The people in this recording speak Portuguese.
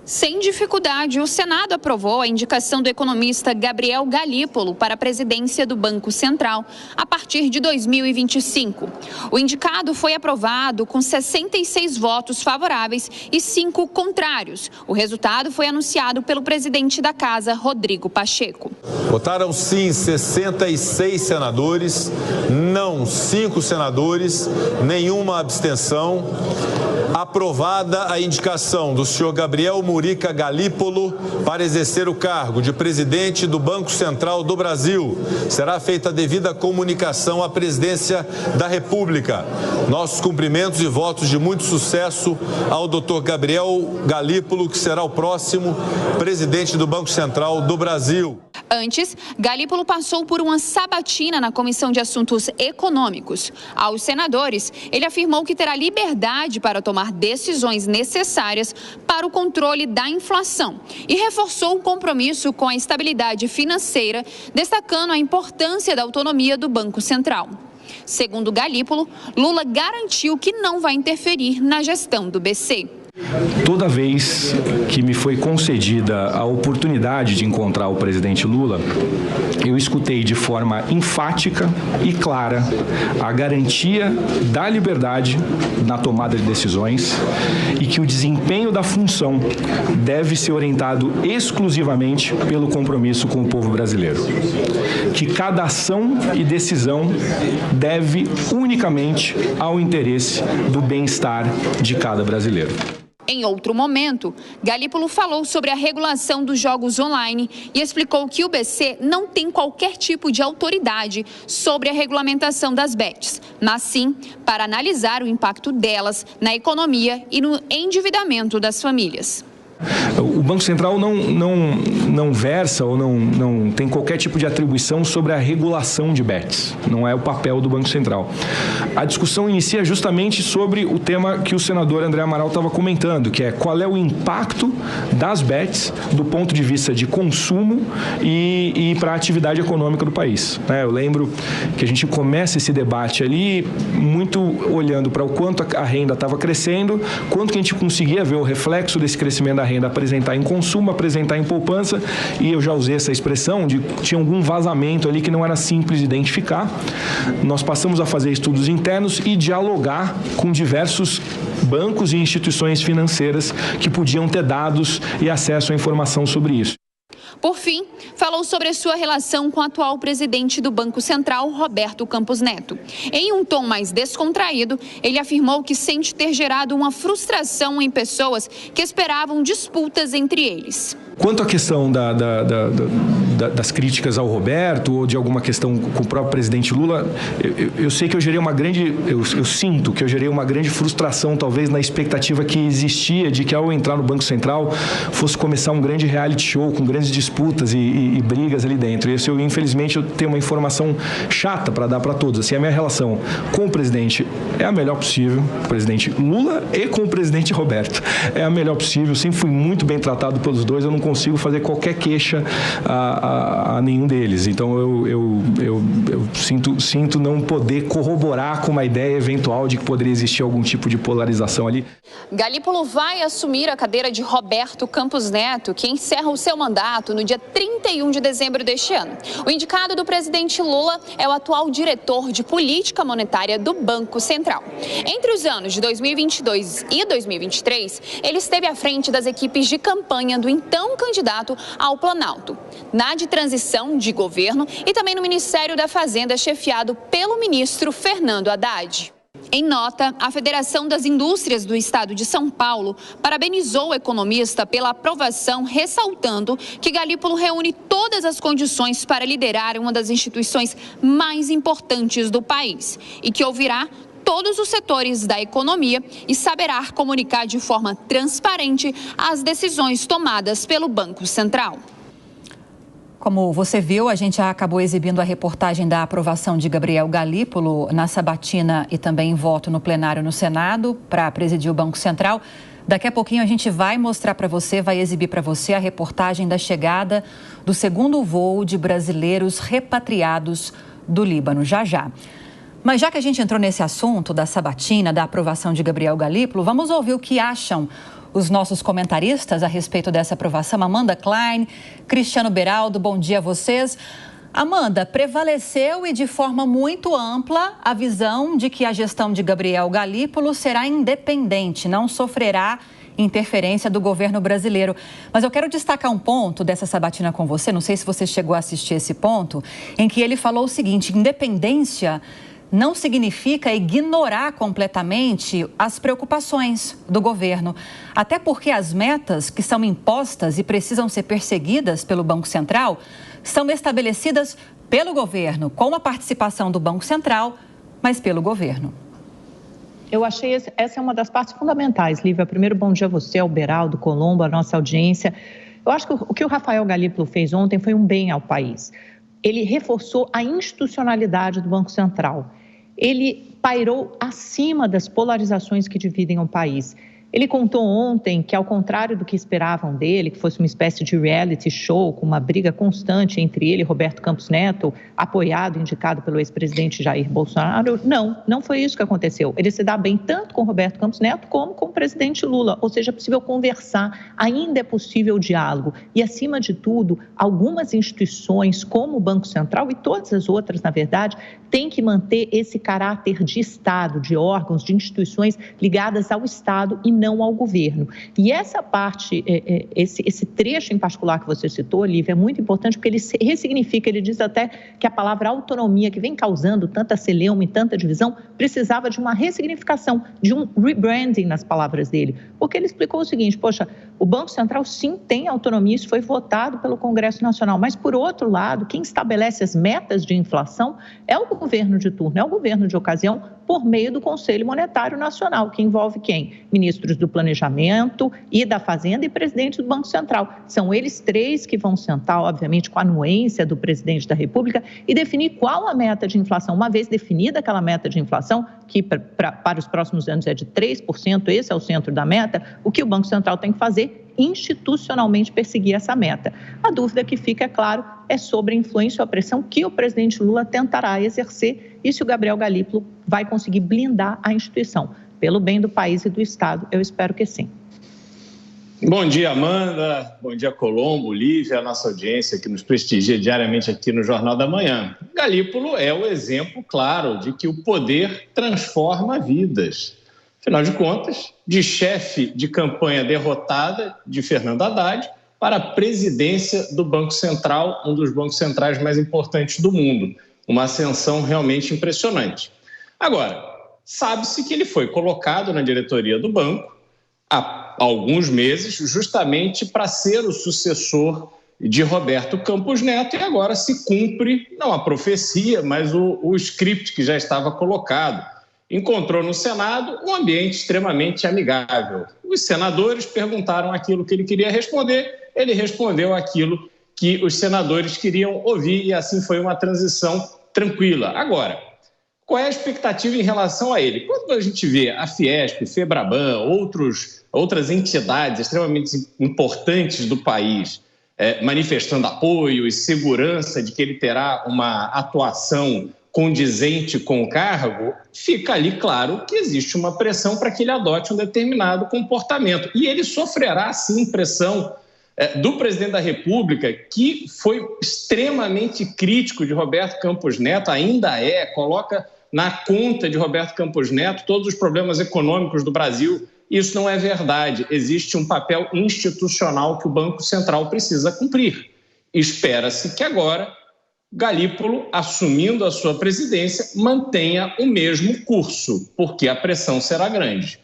Sem dificuldade, o Senado aprovou a indicação do economista Gabriel Galípolo para a presidência do Banco Central a partir de 2025. O indicado foi aprovado com 66 votos favoráveis e 5 contrários. O resultado foi anunciado pelo presidente da Casa, Rodrigo Pacheco. Votaram sim 66 senadores, não 5 senadores, nenhuma abstenção. Aprovada a indicação do senhor Gabriel Murica Galípolo para exercer o cargo de presidente do Banco Central do Brasil. Será feita a devida comunicação à presidência da República. Nossos cumprimentos e votos de muito sucesso ao doutor Gabriel Galípolo, que será o próximo presidente do Banco Central do Brasil. Antes, Galípolo passou por uma sabatina na Comissão de Assuntos Econômicos. Aos senadores, ele afirmou que terá liberdade para tomar decisões necessárias para o controle da inflação e reforçou o compromisso com a estabilidade financeira, destacando a importância da autonomia do Banco Central. Segundo Galípolo, Lula garantiu que não vai interferir na gestão do BC. Toda vez que me foi concedida a oportunidade de encontrar o presidente Lula, eu escutei de forma enfática e clara a garantia da liberdade na tomada de decisões e que o desempenho da função deve ser orientado exclusivamente pelo compromisso com o povo brasileiro. Que cada ação e decisão deve unicamente ao interesse do bem-estar de cada brasileiro. Em outro momento, Galípolo falou sobre a regulação dos jogos online e explicou que o BC não tem qualquer tipo de autoridade sobre a regulamentação das bets, mas sim para analisar o impacto delas na economia e no endividamento das famílias. O Banco Central não versa ou não tem qualquer tipo de atribuição sobre a regulação de bets. Não é o papel do Banco Central. A discussão inicia justamente sobre o tema que o senador André Amaral estava comentando, que é qual é o impacto das bets do ponto de vista de consumo e para a atividade econômica do país. Eu lembro que a gente começa esse debate ali muito olhando para o quanto a renda estava crescendo, quanto que a gente conseguia ver o reflexo desse crescimento da renda apresentar em consumo, apresentar em poupança, e eu já usei essa expressão de que tinha algum vazamento ali que não era simples de identificar. Nós passamos a fazer estudos internos e dialogar com diversos bancos e instituições financeiras que podiam ter dados e acesso à informação sobre isso. Por fim, falou sobre a sua relação com o atual presidente do Banco Central, Roberto Campos Neto. Em um tom mais descontraído, ele afirmou que sente ter gerado uma frustração em pessoas que esperavam disputas entre eles. Quanto à questão das críticas ao Roberto ou de alguma questão com o próprio presidente Lula, eu sei que eu gerei uma grande, eu sinto que eu gerei uma grande frustração, talvez, na expectativa que existia de que ao entrar no Banco Central fosse começar um grande reality show com grandes disputas e brigas ali dentro. Isso, infelizmente, eu tenho uma informação chata para dar para todos. Assim, a minha relação com o presidente é a melhor possível, o presidente Lula e com o presidente Roberto. É a melhor possível, sempre fui muito bem tratado pelos dois, eu não consigo fazer qualquer queixa a nenhum deles. Então, eu sinto não poder corroborar com uma ideia eventual de que poderia existir algum tipo de polarização ali. Galípolo vai assumir a cadeira de Roberto Campos Neto, que encerra o seu mandato no dia 31 de dezembro deste ano. O indicado do presidente Lula é o atual diretor de política monetária do Banco Central. Entre os anos de 2022 e 2023, ele esteve à frente das equipes de campanha do então candidato ao Planalto, na de transição de governo e também no Ministério da Fazenda, chefiado pelo ministro Fernando Haddad. Em nota, a Federação das Indústrias do Estado de São Paulo parabenizou o economista pela aprovação, ressaltando que Galípolo reúne todas as condições para liderar uma das instituições mais importantes do país e que ouvirá todos os setores da economia e saberá comunicar de forma transparente as decisões tomadas pelo Banco Central. Como você viu, a gente já acabou exibindo a reportagem da aprovação de Gabriel Galípolo na sabatina e também em voto no plenário no Senado para presidir o Banco Central. Daqui a pouquinho a gente vai mostrar para você, vai exibir para você a reportagem da chegada do segundo voo de brasileiros repatriados do Líbano, já já. Mas já que a gente entrou nesse assunto da sabatina, da aprovação de Gabriel Galípolo, vamos ouvir o que acham os nossos comentaristas a respeito dessa aprovação. Amanda Klein, Cristiano Beraldo, bom dia a vocês. Amanda, prevaleceu e de forma muito ampla a visão de que a gestão de Gabriel Galípolo será independente, não sofrerá interferência do governo brasileiro. Mas eu quero destacar um ponto dessa sabatina com você, não sei se você chegou a assistir esse ponto, em que ele falou o seguinte: independência não significa ignorar completamente as preocupações do governo. Até porque as metas que são impostas e precisam ser perseguidas pelo Banco Central são estabelecidas pelo governo, com a participação do Banco Central, mas pelo governo. Eu achei essa é uma das partes fundamentais, Lívia. Primeiro, bom dia a você, ao Beraldo, Colombo, a nossa audiência. Eu acho que o que o Rafael Galípolo fez ontem foi um bem ao país. Ele reforçou a institucionalidade do Banco Central. Ele pairou acima das polarizações que dividem o país. Ele contou ontem que, ao contrário do que esperavam dele, que fosse uma espécie de reality show, com uma briga constante entre ele e Roberto Campos Neto, apoiado, indicado pelo ex-presidente Jair Bolsonaro, não foi isso que aconteceu. Ele se dá bem tanto com Roberto Campos Neto como com o presidente Lula, ou seja, é possível conversar, ainda é possível diálogo. E, acima de tudo, algumas instituições, como o Banco Central e todas as outras, na verdade, têm que manter esse caráter de Estado, de órgãos, de instituições ligadas ao Estado e não ao governo. E essa parte, esse trecho em particular que você citou, Lívia, é muito importante porque ele ressignifica, ele diz até que a palavra autonomia, que vem causando tanta celeuma e tanta divisão, precisava de uma ressignificação, de um rebranding nas palavras dele. Porque ele explicou o seguinte: poxa, o Banco Central sim tem autonomia, isso foi votado pelo Congresso Nacional, mas, por outro lado, quem estabelece as metas de inflação é o governo de turno, é o governo de ocasião, por meio do Conselho Monetário Nacional, que envolve quem? Ministros do Planejamento e da Fazenda e presidente do Banco Central. São eles três que vão sentar, obviamente, com a anuência do presidente da República e definir qual a meta de inflação. Uma vez definida aquela meta de inflação, que para os próximos anos é de 3%, esse é o centro da meta, o que o Banco Central tem que fazer? Institucionalmente perseguir essa meta. A dúvida que fica, é claro, é sobre a influência ou a pressão que o presidente Lula tentará exercer e se o Gabriel Galípolo vai conseguir blindar a instituição. Pelo bem do país e do Estado, eu espero que sim. Bom dia, Amanda. Bom dia, Colombo, Lívia, a nossa audiência que nos prestigia diariamente aqui no Jornal da Manhã. Galípolo é o exemplo claro de que o poder transforma vidas. Afinal de contas, de chefe de campanha derrotada de Fernando Haddad para a presidência do Banco Central, um dos bancos centrais mais importantes do mundo. Uma ascensão realmente impressionante. Agora, sabe-se que ele foi colocado na diretoria do banco há alguns meses, justamente para ser o sucessor de Roberto Campos Neto, e agora se cumpre, não a profecia, mas o script que já estava colocado. Encontrou no Senado um ambiente extremamente amigável. Os senadores perguntaram aquilo que ele queria responder, ele respondeu aquilo que os senadores queriam ouvir e assim foi uma transição tranquila. Agora, qual é a expectativa em relação a ele? Quando a gente vê a Fiesp, Febraban, outras entidades extremamente importantes do país manifestando apoio e segurança de que ele terá uma atuação condizente com o cargo, fica ali claro que existe uma pressão para que ele adote um determinado comportamento. E ele sofrerá, sim, pressão do presidente da República, que foi extremamente crítico de Roberto Campos Neto, ainda coloca na conta de Roberto Campos Neto todos os problemas econômicos do Brasil. Isso não é verdade. Existe um papel institucional que o Banco Central precisa cumprir. Espera-se que agora Galípolo, assumindo a sua presidência, mantenha o mesmo curso, porque a pressão será grande.